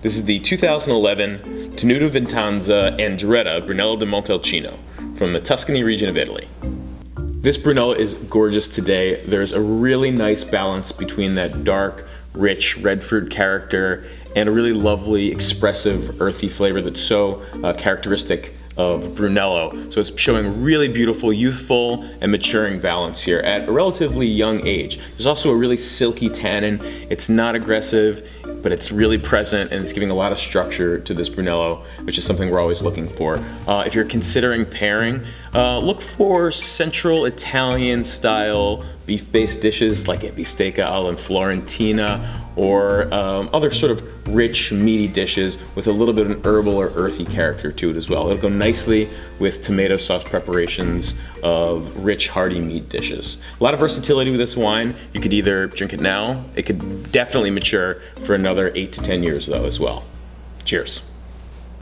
This is the 2011 Tenuta Vitanza Andretta Brunello di Montalcino from the Tuscany region of Italy. This Brunello is gorgeous today. There's a really nice balance between that dark, rich red fruit character and a really lovely, expressive, earthy flavor that's so characteristic of Brunello. So it's showing really beautiful, youthful, and maturing balance here at a relatively young age. There's also a really silky tannin. It's not aggressive, but it's really present and it's giving a lot of structure to this Brunello, which is something we're always looking for. If you're considering pairing, look for Central Italian style beef-based dishes like a bistecca alla Florentina, or other sort of rich, meaty dishes with a little bit of an herbal or earthy character to it as well. It'll go nicely with tomato sauce preparations of rich, hearty meat dishes. A lot of versatility with this wine. You could either drink it now, it could definitely mature for another 8 to 10 years though as well. Cheers.